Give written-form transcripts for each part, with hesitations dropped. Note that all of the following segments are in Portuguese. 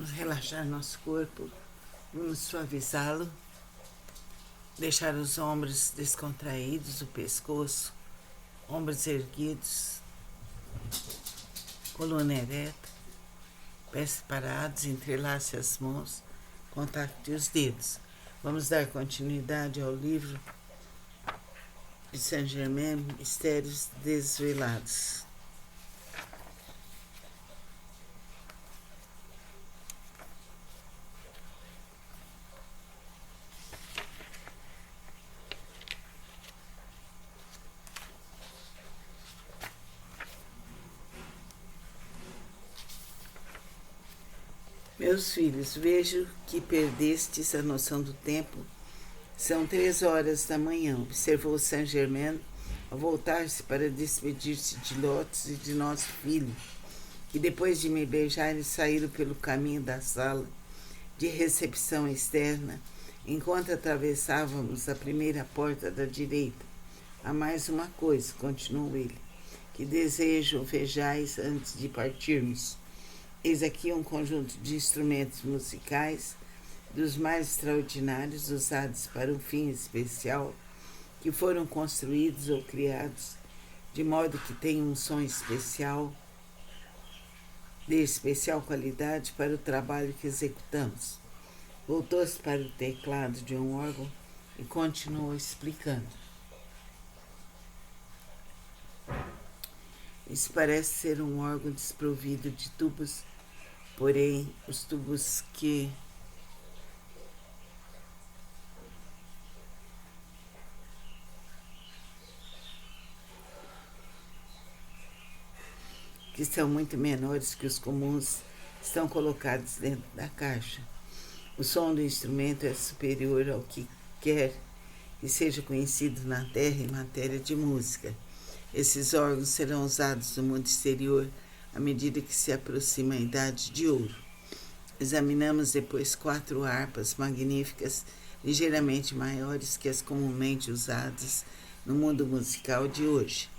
Vamos relaxar nosso corpo, vamos suavizá-lo, deixar os ombros descontraídos, o pescoço, ombros erguidos, coluna ereta, pés parados, entrelace as mãos, contacte os dedos. Vamos dar continuidade ao livro de Saint-Germain, Mistérios Desvelados. Meus filhos, vejo que perdestes a noção do tempo. São 3 horas da manhã, observou Saint-Germain ao voltar-se para despedir-se de Lotus e de nosso filho, que depois de me beijarem saíram pelo caminho da sala de recepção externa, enquanto atravessávamos a primeira porta da direita. Há mais uma coisa, continuou ele, que desejo vejais antes de partirmos. Eis aqui um conjunto de instrumentos musicais dos mais extraordinários usados para um fim especial, que foram construídos ou criados de modo que tenham um som especial, de especial qualidade para o trabalho que executamos. Voltou-se para o teclado de um órgão e continuou explicando. Isso parece ser um órgão desprovido de tubos, porém os tubos que são muito menores que os comuns estão colocados dentro da caixa. O som do instrumento é superior ao que quer que seja conhecido na Terra em matéria de música. Esses órgãos serão usados no mundo exterior à medida que se aproxima a Idade de Ouro. Examinamos depois 4 harpas magníficas, ligeiramente maiores que as comumente usadas no mundo musical de hoje.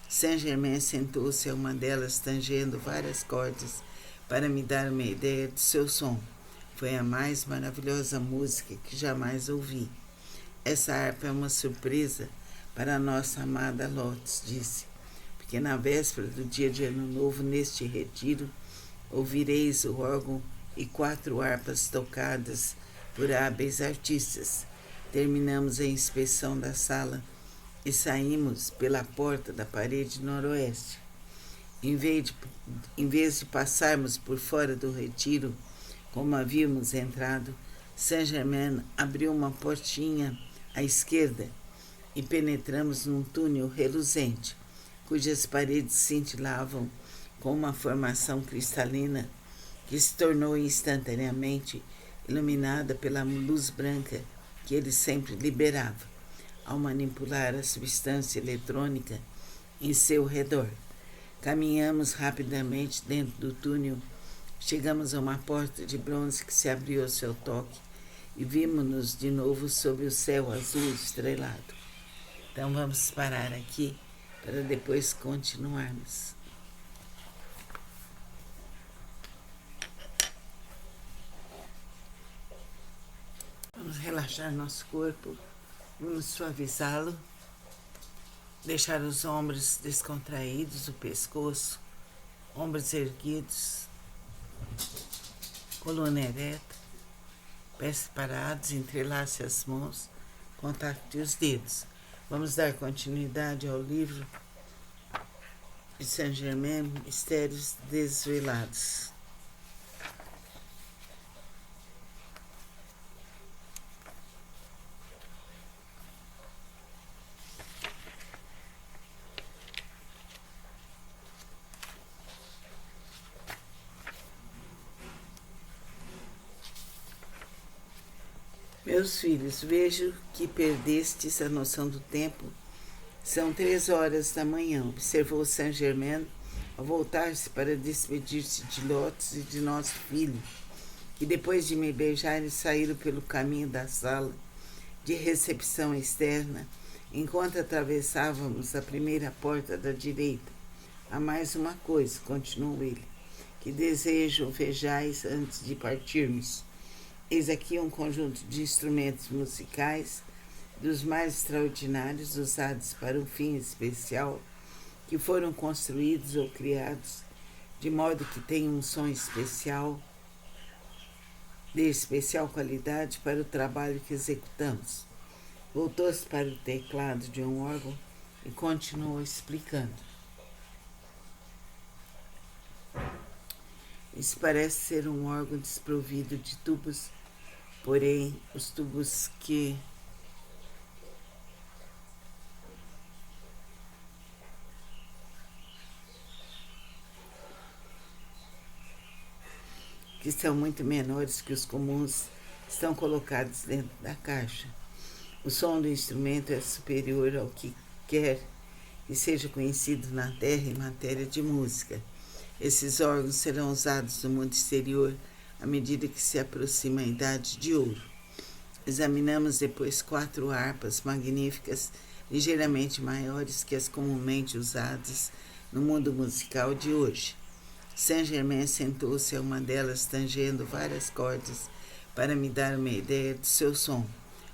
Saint-Germain sentou-se a uma delas, tangendo várias cordas para me dar uma ideia do seu som. Foi a mais maravilhosa música que jamais ouvi. Essa harpa é uma surpresa para a nossa amada Lotus, disse, porque na véspera do dia de Ano Novo, neste retiro, ouvireis o órgão e 4 harpas tocadas por hábeis artistas. Terminamos a inspeção da sala e saímos pela porta da parede noroeste. Em vez de passarmos por fora do retiro, como havíamos entrado, Saint-Germain abriu uma portinha à esquerda e penetramos num túnel reluzente, cujas paredes cintilavam com uma formação cristalina que se tornou instantaneamente iluminada pela luz branca que ele sempre liberava ao manipular a substância eletrônica em seu redor. Caminhamos rapidamente dentro do túnel, chegamos a uma porta de bronze que se abriu ao seu toque e vimos-nos de novo sob o céu azul estrelado. Então vamos parar aqui para depois continuarmos. Vamos relaxar nosso corpo, vamos suavizá-lo, deixar os ombros descontraídos, o pescoço, ombros erguidos, coluna ereta, pés parados, entrelace as mãos, contacte os dedos. Vamos dar continuidade ao livro de Saint-Germain, Mistérios Desvelados. Meus filhos, vejo que perdestes a noção do tempo. São 3 horas da manhã, observou Saint-Germain ao voltar-se para despedir-se de Lotus e de nosso filho, que depois de me beijarem saíram pelo caminho da sala de recepção externa, enquanto atravessávamos a primeira porta da direita. Há mais uma coisa, continuou ele, que desejo vejais antes de partirmos. Eis aqui um conjunto de instrumentos musicais dos mais extraordinários usados para um fim especial, que foram construídos ou criados de modo que tenham um som especial, de especial qualidade para o trabalho que executamos. Voltou-se para o teclado de um órgão e continuou explicando. Isso parece ser um órgão desprovido de tubos, porém os tubos que são muito menores que os comuns estão colocados dentro da caixa. O som do instrumento é superior ao que quer que seja conhecido na Terra em matéria de música. Esses órgãos serão usados no mundo exterior à medida que se aproxima a Idade de Ouro. Examinamos depois 4 harpas magníficas, ligeiramente maiores que as comumente usadas no mundo musical de hoje. Saint-Germain sentou-se a uma delas, tangendo várias cordas para me dar uma ideia do seu som.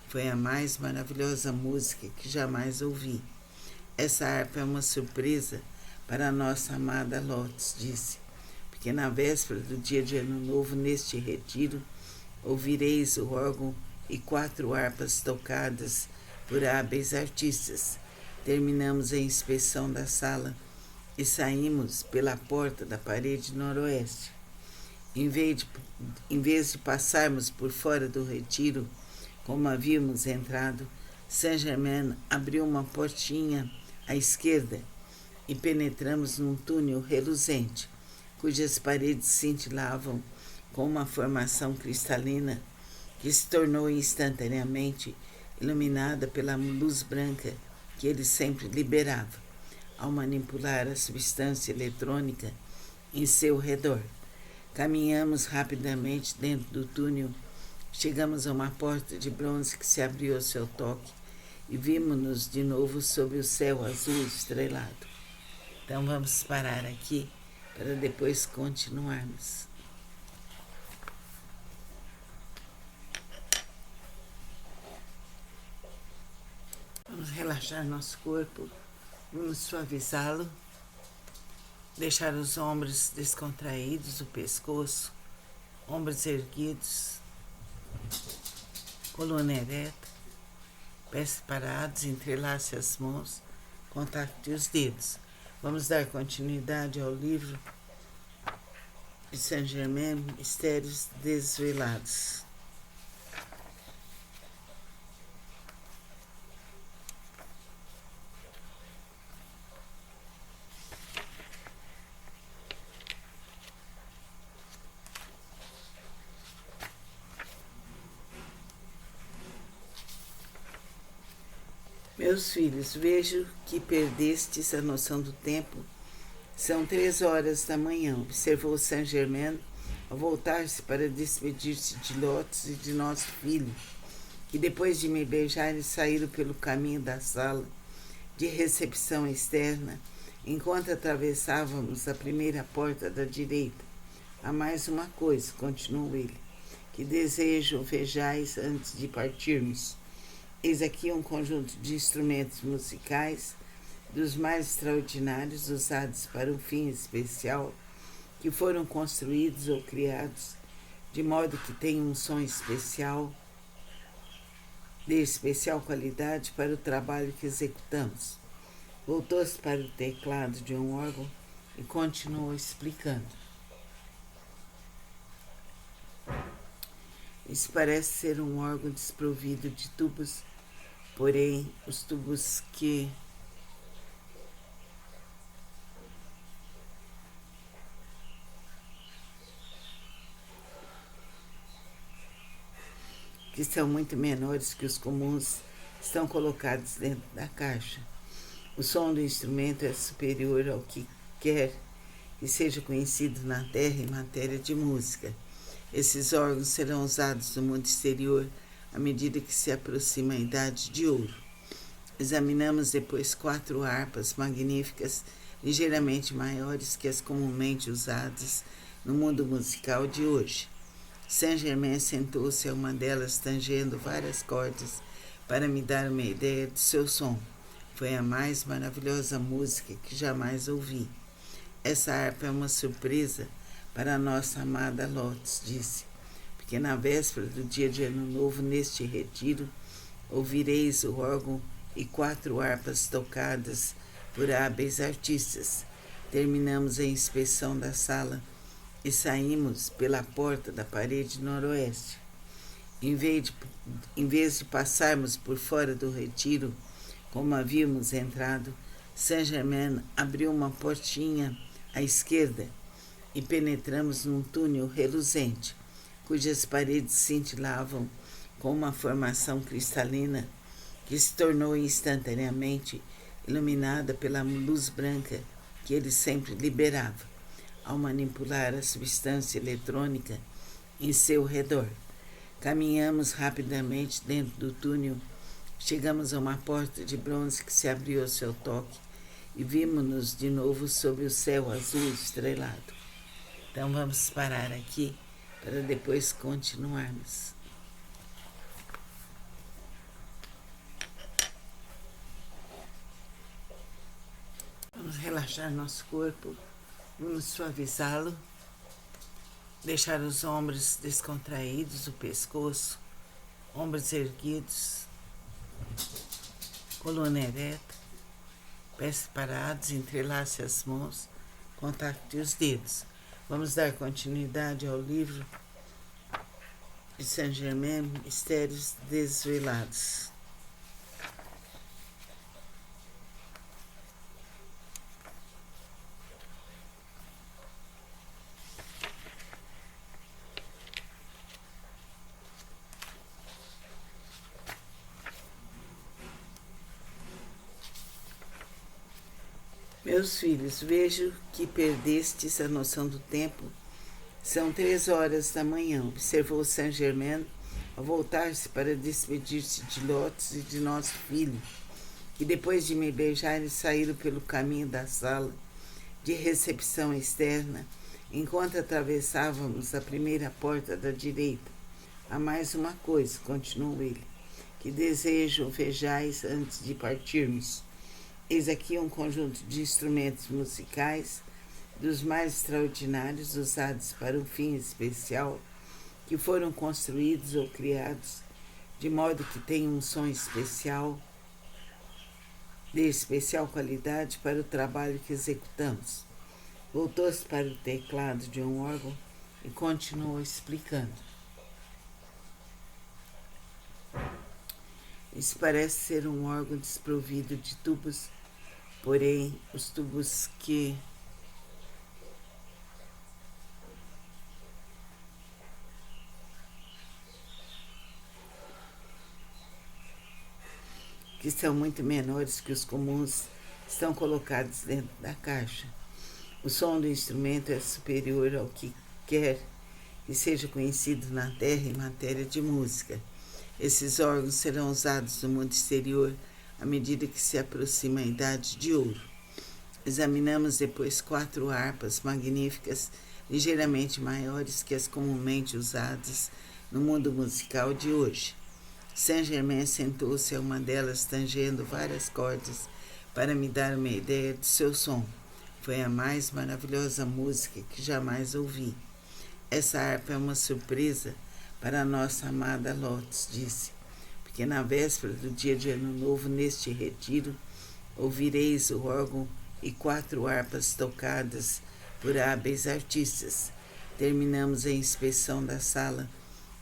Foi a mais maravilhosa música que jamais ouvi. Essa harpa é uma surpresa para a nossa amada Lotus, disse, porque na véspera do dia de Ano Novo, neste retiro, ouvireis o órgão e 4 harpas tocadas por hábeis artistas. Terminamos a inspeção da sala e saímos pela porta da parede noroeste. Em vez de passarmos por fora do retiro, como havíamos entrado, Saint-Germain abriu uma portinha à esquerda e penetramos num túnel reluzente, cujas paredes cintilavam com uma formação cristalina que se tornou instantaneamente iluminada pela luz branca que ele sempre liberava ao manipular a substância eletrônica em seu redor. Caminhamos rapidamente dentro do túnel, chegamos a uma porta de bronze que se abriu ao seu toque e vimos-nos de novo sob o céu azul estrelado. Então vamos parar aqui para depois continuarmos. Vamos relaxar nosso corpo. Vamos suavizá-lo, deixar os ombros descontraídos, o pescoço, ombros erguidos, coluna ereta, pés separados, entrelace as mãos, contacte os dedos. Vamos dar continuidade ao livro de Saint-Germain, Mistérios Desvelados. Meus filhos, vejo que perdestes a noção do tempo. São 3 horas da manhã, observou Saint-Germain ao voltar-se para despedir-se de Lotus e de nosso filho, que depois de me beijarem saíram pelo caminho da sala de recepção externa, enquanto atravessávamos a primeira porta da direita. Há mais uma coisa, continuou ele, que desejo vejais antes de partirmos. Eis aqui um conjunto de instrumentos musicais dos mais extraordinários usados para um fim especial, que foram construídos ou criados de modo que tenham um som especial, de especial qualidade para o trabalho que executamos. Voltou-se para o teclado de um órgão e continuou explicando. Isso parece ser um órgão desprovido de tubos, porém os tubos que são muito menores que os comuns estão colocados dentro da caixa. O som do instrumento é superior ao que quer que seja conhecido na Terra em matéria de música. Esses órgãos serão usados no mundo exterior à medida que se aproxima a Idade de Ouro. Examinamos depois 4 harpas magníficas, ligeiramente maiores que as comumente usadas no mundo musical de hoje. Saint-Germain sentou-se a uma delas, tangendo várias cordas, para me dar uma ideia do seu som. Foi a mais maravilhosa música que jamais ouvi. Essa harpa é uma surpresa para a nossa amada Lotus, disse, porque na véspera do dia de Ano Novo, neste retiro, ouvireis o órgão e 4 harpas tocadas por hábeis artistas. Terminamos a inspeção da sala e saímos pela porta da parede noroeste. Em vez de passarmos por fora do retiro, como havíamos entrado, Saint-Germain abriu uma portinha à esquerda e penetramos num túnel reluzente, cujas paredes cintilavam com uma formação cristalina que se tornou instantaneamente iluminada pela luz branca que ele sempre liberava ao manipular a substância eletrônica em seu redor. Caminhamos rapidamente dentro do túnel, chegamos a uma porta de bronze que se abriu ao seu toque e vimos-nos de novo sob o céu azul estrelado. Então vamos parar aqui para depois continuarmos. Vamos relaxar nosso corpo, vamos suavizá-lo, deixar os ombros descontraídos, o pescoço, ombros erguidos, coluna ereta, pés separados, entrelace as mãos, contacte os dedos. Vamos dar continuidade ao livro de Saint-Germain, Mistérios Desvelados. Meus filhos, vejo que perdestes a noção do tempo. São 3 horas da manhã, observou Saint-Germain ao voltar-se para despedir-se de Lotus e de nosso filho, que depois de me beijarem saíram pelo caminho da sala de recepção externa, enquanto atravessávamos a primeira porta da direita. Há mais uma coisa, continuou ele, que desejo vejais antes de partirmos. Eis aqui um conjunto de instrumentos musicais dos mais extraordinários usados para um fim especial, que foram construídos ou criados de modo que tenham um som especial, de especial qualidade para o trabalho que executamos. Voltou-se para o teclado de um órgão e continuou explicando. Isso parece ser um órgão desprovido de tubos, porém os tubos que são muito menores que os comuns estão colocados dentro da caixa. O som do instrumento é superior ao que quer que seja conhecido na Terra em matéria de música. Esses órgãos serão usados no mundo exterior à medida que se aproxima a Idade de Ouro. Examinamos depois 4 harpas magníficas, ligeiramente maiores que as comumente usadas no mundo musical de hoje. Saint-Germain sentou-se a uma delas, tangendo várias cordas, para me dar uma ideia do seu som. Foi a mais maravilhosa música que jamais ouvi. Essa harpa é uma surpresa para a nossa amada Lotus, disse, porque na véspera do dia de Ano Novo, neste retiro, ouvireis o órgão e 4 harpas tocadas por hábeis artistas. Terminamos a inspeção da sala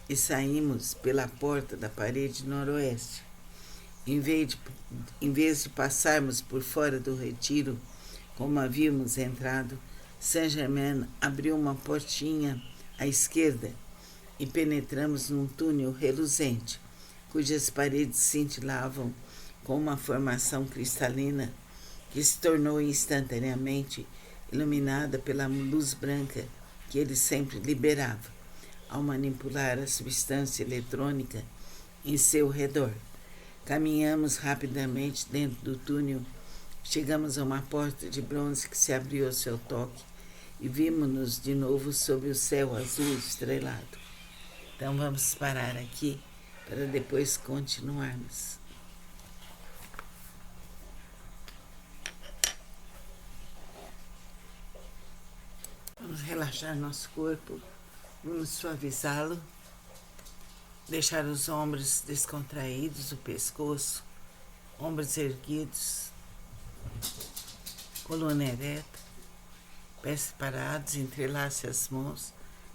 e saímos pela porta da parede noroeste. Em vez de passarmos por fora do retiro, como havíamos entrado, Saint-Germain abriu uma portinha à esquerda e penetramos num túnel reluzente, cujas paredes cintilavam com uma formação cristalina que se tornou instantaneamente iluminada pela luz branca que ele sempre liberava ao manipular a substância eletrônica em seu redor. Caminhamos rapidamente dentro do túnel, chegamos a uma porta de bronze que se abriu ao seu toque e vimos-nos de novo sob o céu azul estrelado. Então vamos parar aqui para depois continuarmos. Vamos relaxar nosso corpo, vamos suavizá-lo, deixar os ombros descontraídos, o pescoço, ombros erguidos, coluna ereta, pés separados, entrelace as mãos,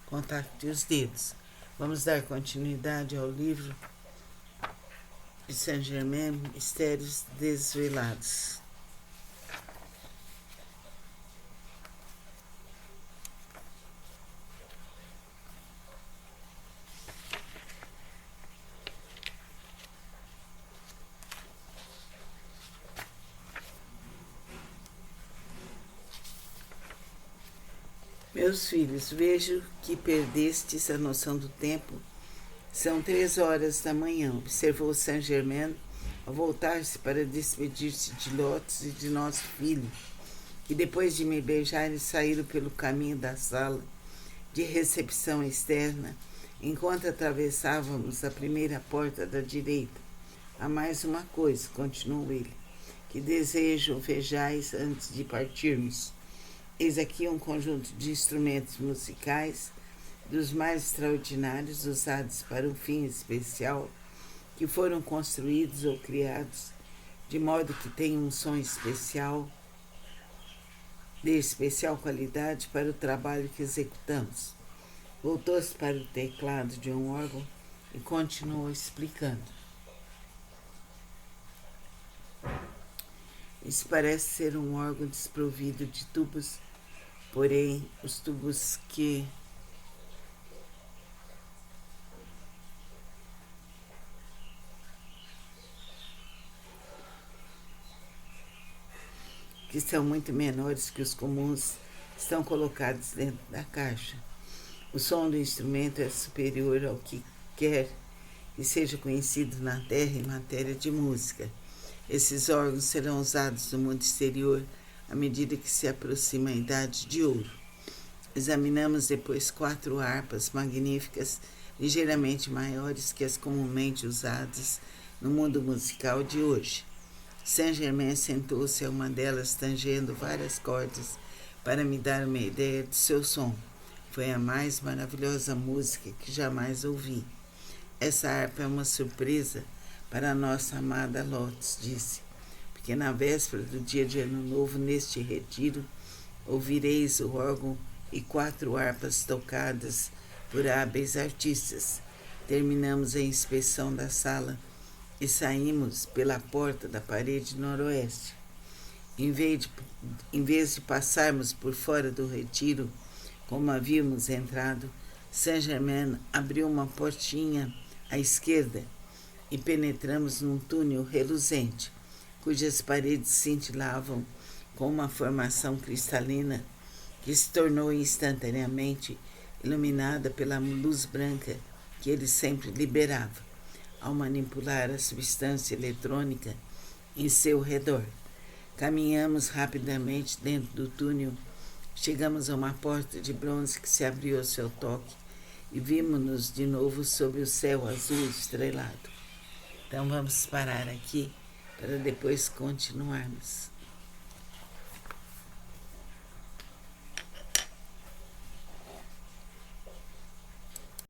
contacte os dedos. Vamos dar continuidade ao livro de Saint-Germain, Mistérios Desvelados. Meus filhos, vejo que perdestes a noção do tempo. São 3 horas da manhã, observou Saint-Germain ao voltar-se para despedir-se de Lotus e de nosso filho, que depois de me beijarem saíram pelo caminho da sala de recepção externa, enquanto atravessávamos a primeira porta da direita. Há mais uma coisa, continuou ele, que desejo vejais antes de partirmos. Eis aqui um conjunto de instrumentos musicais dos mais extraordinários usados para um fim especial, que foram construídos ou criados de modo que tenham um som especial, de especial qualidade para o trabalho que executamos. Voltou-se para o teclado de um órgão e continuou explicando. Isso parece ser um órgão desprovido de tubos, porém os tubos que são muito menores que os comuns estão colocados dentro da caixa. O som do instrumento é superior ao que quer que seja conhecido na Terra em matéria de música. Esses órgãos serão usados no mundo exterior à medida que se aproxima a Idade de Ouro. Examinamos depois 4 harpas magníficas, ligeiramente maiores que as comumente usadas no mundo musical de hoje. Saint-Germain sentou-se a uma delas, tangendo várias cordas para me dar uma ideia do seu som. Foi a mais maravilhosa música que jamais ouvi. Essa harpa é uma surpresa para a nossa amada Lotus, disse, porque na véspera do dia de Ano Novo, neste retiro, ouvireis o órgão e 4 harpas tocadas por hábeis artistas. Terminamos a inspeção da sala e saímos pela porta da parede noroeste. Em vez de passarmos por fora do retiro, como havíamos entrado, Saint-Germain abriu uma portinha à esquerda e penetramos num túnel reluzente, cujas paredes cintilavam com uma formação cristalina que se tornou instantaneamente iluminada pela luz branca que ele sempre liberava ao manipular a substância eletrônica em seu redor. Caminhamos rapidamente dentro do túnel, chegamos a uma porta de bronze que se abriu ao seu toque e vimos-nos de novo sob o céu azul estrelado. Então vamos parar aqui para depois continuarmos.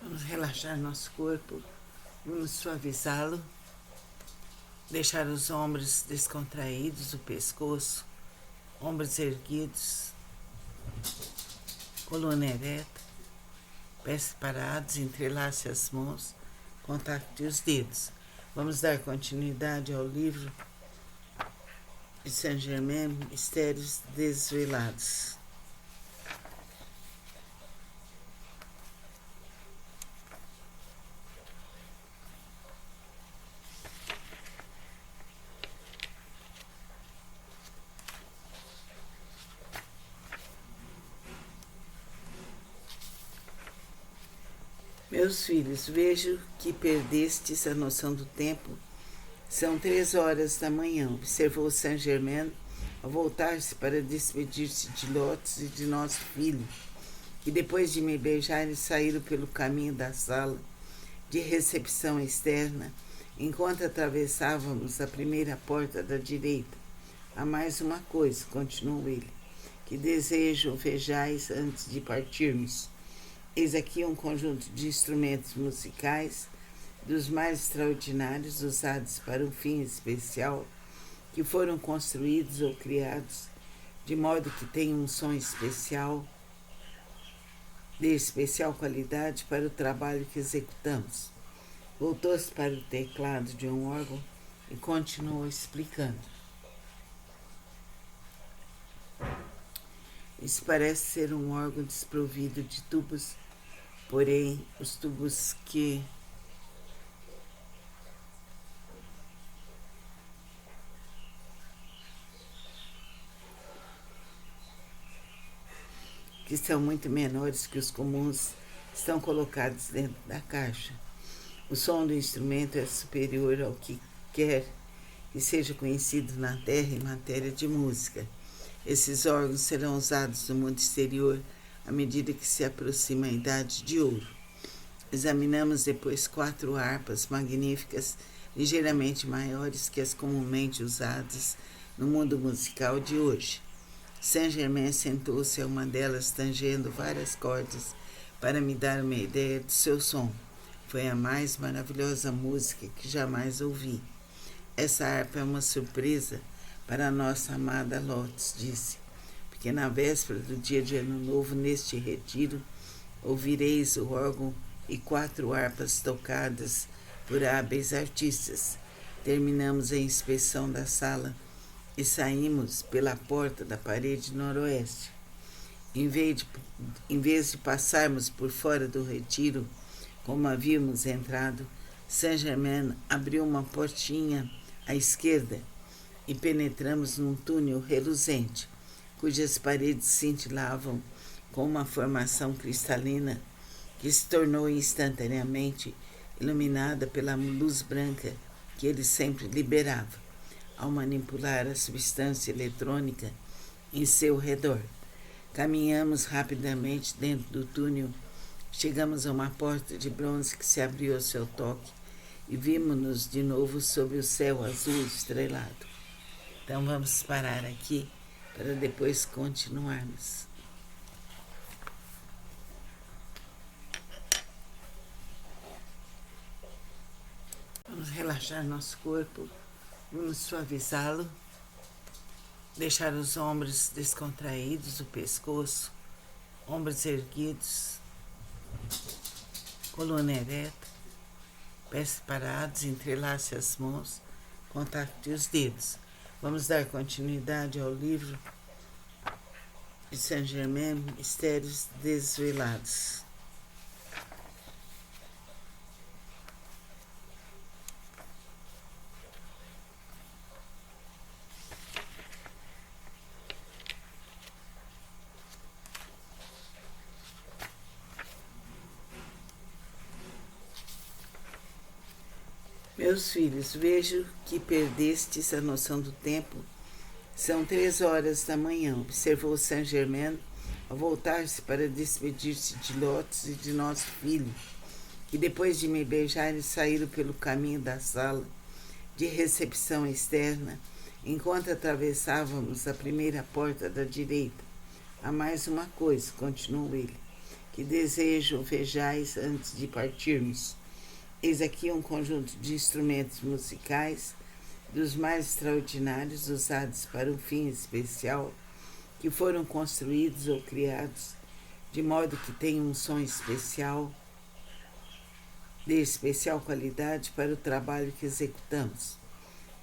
Vamos relaxar nosso corpo, vamos suavizá-lo, deixar os ombros descontraídos, o pescoço, ombros erguidos, coluna ereta, pés separados, entrelace as mãos, contacte os dedos. Vamos dar continuidade ao livro de Saint-Germain, Mistérios Desvelados. Meus filhos, vejo que perdestes a noção do tempo. São 3 horas da manhã, observou Saint-Germain ao voltar-se para despedir-se de Lotus e de nosso filho, que depois de me beijarem saíram pelo caminho da sala de recepção externa, enquanto atravessávamos a primeira porta da direita. Há mais uma coisa, continuou ele, que desejo vejais antes de partirmos. Eis aqui um conjunto de instrumentos musicais dos mais extraordinários usados para um fim especial, que foram construídos ou criados de modo que tenham um som especial, de especial qualidade para o trabalho que executamos. Voltou-se para o teclado de um órgão e continuou explicando. Isso parece ser um órgão desprovido de tubos, porém os tubos que são muito menores que os comuns estão colocados dentro da caixa. O som do instrumento é superior ao que quer que seja conhecido na Terra em matéria de música. Esses órgãos serão usados no mundo exterior à medida que se aproxima a idade de ouro. Examinamos depois 4 harpas magníficas, ligeiramente maiores que as comumente usadas no mundo musical de hoje. Saint-Germain sentou-se a uma delas, tangendo várias cordas para me dar uma ideia do seu som. Foi a mais maravilhosa música que jamais ouvi. Essa harpa é uma surpresa para a nossa amada Lotus, disse, porque na véspera do dia de Ano Novo, neste retiro, ouvireis o órgão e 4 harpas tocadas por hábeis artistas. Terminamos a inspeção da sala e saímos pela porta da parede noroeste. Em vez de passarmos por fora do retiro, como havíamos entrado, Saint-Germain abriu uma portinha à esquerda e penetramos num túnel reluzente, cujas paredes cintilavam com uma formação cristalina que se tornou instantaneamente iluminada pela luz branca que ele sempre liberava ao manipular a substância eletrônica em seu redor. Caminhamos rapidamente dentro do túnel, chegamos a uma porta de bronze que se abriu ao seu toque e vimos-nos de novo sob o céu azul estrelado. Então vamos parar aqui para depois continuarmos. Vamos relaxar nosso corpo. Vamos suavizá-lo, deixar os ombros descontraídos, o pescoço, ombros erguidos, coluna ereta, pés separados, entrelace as mãos, contacte os dedos. Vamos dar continuidade ao livro de Saint-Germain, Mistérios Desvelados. Meus filhos, vejo que perdestes a noção do tempo. São 3 horas da manhã, observou Saint-Germain ao voltar-se para despedir-se de Lotus e de nosso filho, que depois de me beijarem saíram pelo caminho da sala de recepção externa, enquanto atravessávamos a primeira porta da direita. Há mais uma coisa, continuou ele, que desejo vejais antes de partirmos. Eis aqui um conjunto de instrumentos musicais dos mais extraordinários usados para um fim especial, que foram construídos ou criados de modo que tenham um som especial, de especial qualidade para o trabalho que executamos.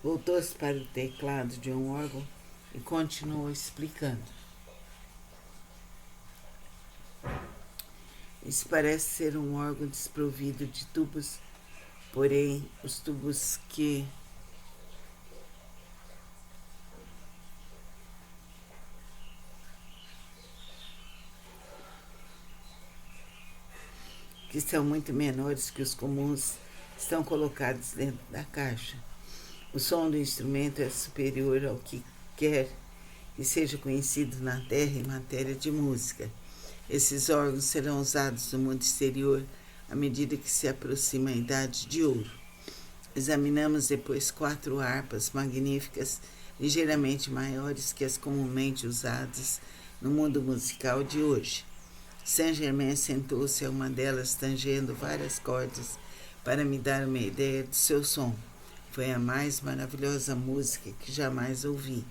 Voltou-se para o teclado de um órgão e continuou explicando. Isso parece ser um órgão desprovido de tubos, porém os tubos que são muito menores que os comuns estão colocados dentro da caixa. O som do instrumento é superior ao que quer que seja conhecido na Terra em matéria de música. Esses órgãos serão usados no mundo exterior à medida que se aproxima a Idade de Ouro. Examinamos depois 4 harpas magníficas, ligeiramente maiores que as comumente usadas no mundo musical de hoje. Saint-Germain sentou-se a uma delas, tangendo várias cordas, para me dar uma ideia do seu som. Foi a mais maravilhosa música que jamais ouvi.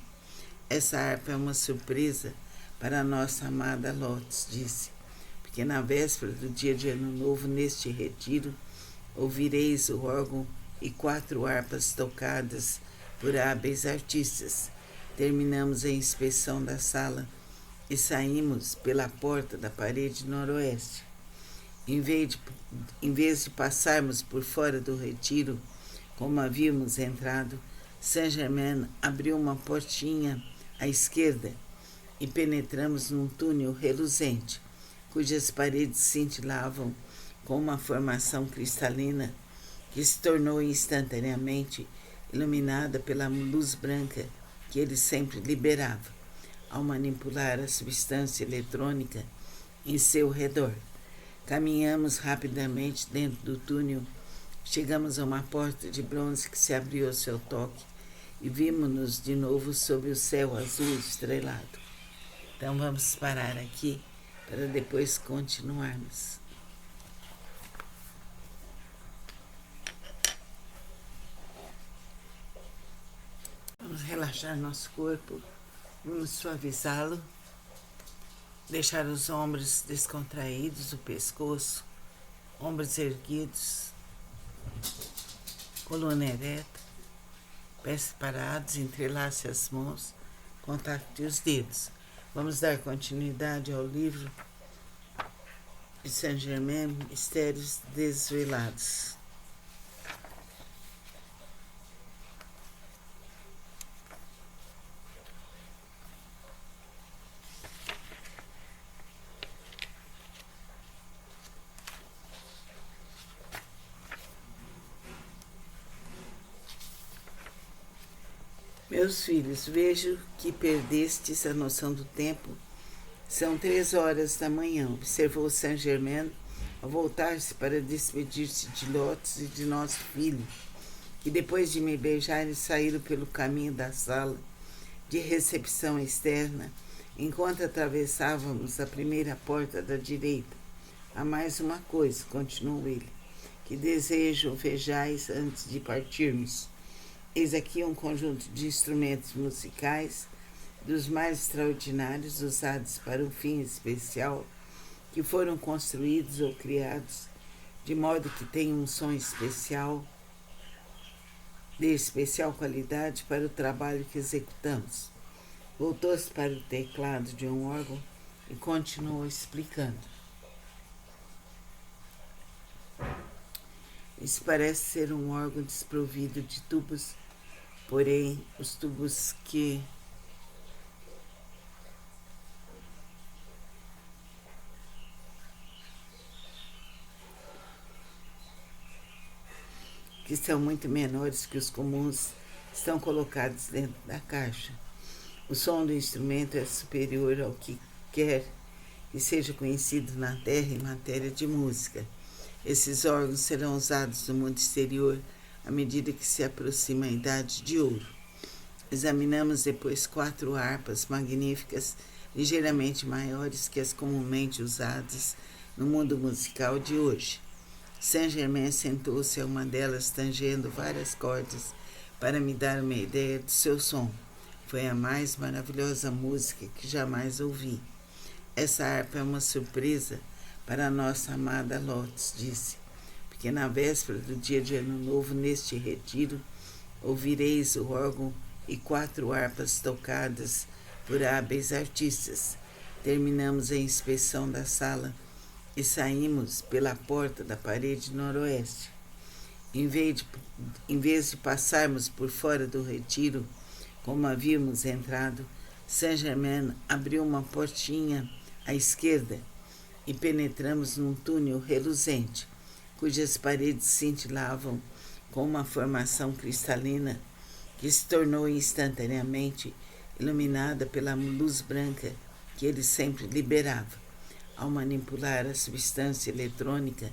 Essa harpa é uma surpresa para a nossa amada Lotus, disse, porque na véspera do dia de Ano Novo, neste retiro, ouvireis o órgão e 4 harpas tocadas por hábeis artistas. Terminamos a inspeção da sala e saímos pela porta da parede noroeste. Em vez de passarmos por fora do retiro, como havíamos entrado, Saint-Germain abriu uma portinha à esquerda e penetramos num túnel reluzente, cujas paredes cintilavam com uma formação cristalina que se tornou instantaneamente iluminada pela luz branca que ele sempre liberava ao manipular a substância eletrônica em seu redor. Caminhamos rapidamente dentro do túnel, chegamos a uma porta de bronze que se abriu ao seu toque e vimos-nos de novo sob o céu azul estrelado. Então vamos parar aqui para depois continuarmos. Vamos relaxar nosso corpo, vamos suavizá-lo, deixar os ombros descontraídos, o pescoço, ombros erguidos, coluna ereta, pés parados, entrelace as mãos, contacte os dedos. Vamos dar continuidade ao livro de Saint-Germain, Mistérios Desvelados. Meus filhos, vejo que perdestes a noção do tempo. São 3 horas da manhã, observou Saint-Germain ao voltar-se para despedir-se de Lotus e de nosso filho, que depois de me beijarem saíram pelo caminho da sala de recepção externa, enquanto atravessávamos a primeira porta da direita. Há mais uma coisa, continuou ele, que desejo vejais antes de partirmos. Eis aqui um conjunto de instrumentos musicais dos mais extraordinários usados para um fim especial, que foram construídos ou criados de modo que tenham um som especial, de especial qualidade para o trabalho que executamos. Voltou-se para o teclado de um órgão e continuou explicando. Isso parece ser um órgão desprovido de tubos, porém os tubos que são muito menores que os comuns estão colocados dentro da caixa. O som do instrumento é superior ao que quer que seja conhecido na Terra em matéria de música. Esses órgãos serão usados no mundo exterior à medida que se aproxima a Idade de Ouro. Examinamos depois 4 harpas magníficas, ligeiramente maiores que as comumente usadas no mundo musical de hoje. Saint-Germain sentou-se a uma delas, tangendo várias cordas, para me dar uma ideia do seu som. Foi a mais maravilhosa música que jamais ouvi. Essa harpa é uma surpresa para a nossa amada Lotus, disse, porque na véspera do dia de Ano Novo, neste retiro, ouvireis o órgão e 4 harpas tocadas por hábeis artistas. Terminamos a inspeção da sala e saímos pela porta da parede noroeste. Em vez de passarmos por fora do retiro, como havíamos entrado, Saint-Germain abriu uma portinha à esquerda e penetramos num túnel reluzente, cujas paredes cintilavam com uma formação cristalina que se tornou instantaneamente iluminada pela luz branca que ele sempre liberava ao manipular a substância eletrônica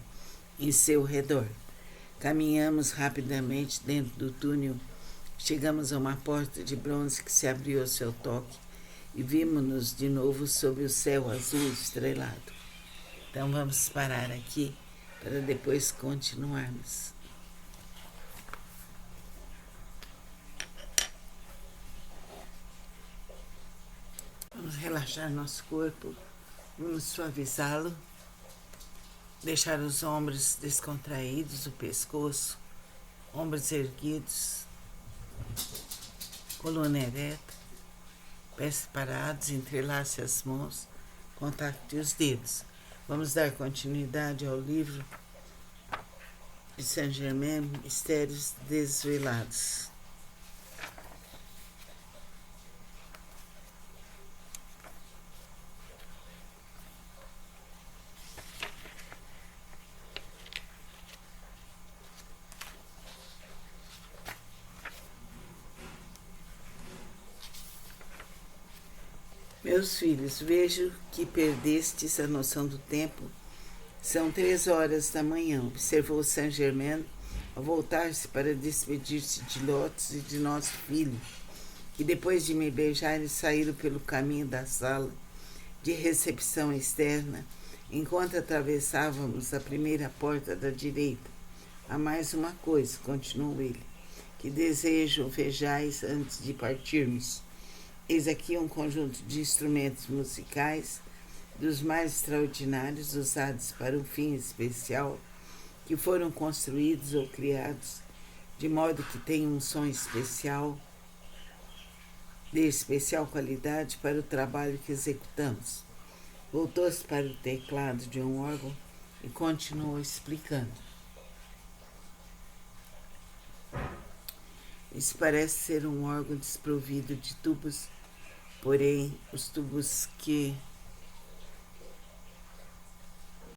em seu redor. Caminhamos rapidamente dentro do túnel. Chegamos a uma porta de bronze que se abriu ao seu toque e vimos-nos de novo sob o céu azul estrelado. Então vamos parar aqui para depois continuarmos. Vamos relaxar nosso corpo, vamos suavizá-lo, deixar os ombros descontraídos, o pescoço, ombros erguidos, coluna ereta, pés separados, entrelace as mãos, contacte os dedos. Vamos dar continuidade ao livro de Saint-Germain, Mistérios Desvelados. Meus filhos, vejo que perdestes a noção do tempo. São 3 horas da manhã, observou Saint-Germain ao voltar-se para despedir-se de Lotus e de nosso filho, que depois de me beijarem saíram pelo caminho da sala de recepção externa, enquanto atravessávamos a primeira porta da direita. Há mais uma coisa, continuou ele, que desejo vejais antes de partirmos. Eis aqui um conjunto de instrumentos musicais dos mais extraordinários usados para um fim especial, que foram construídos ou criados de modo que tenham um som especial, de especial qualidade para o trabalho que executamos. Voltou-se para o teclado de um órgão e continuou explicando. Isso parece ser um órgão desprovido de tubos, porém os tubos que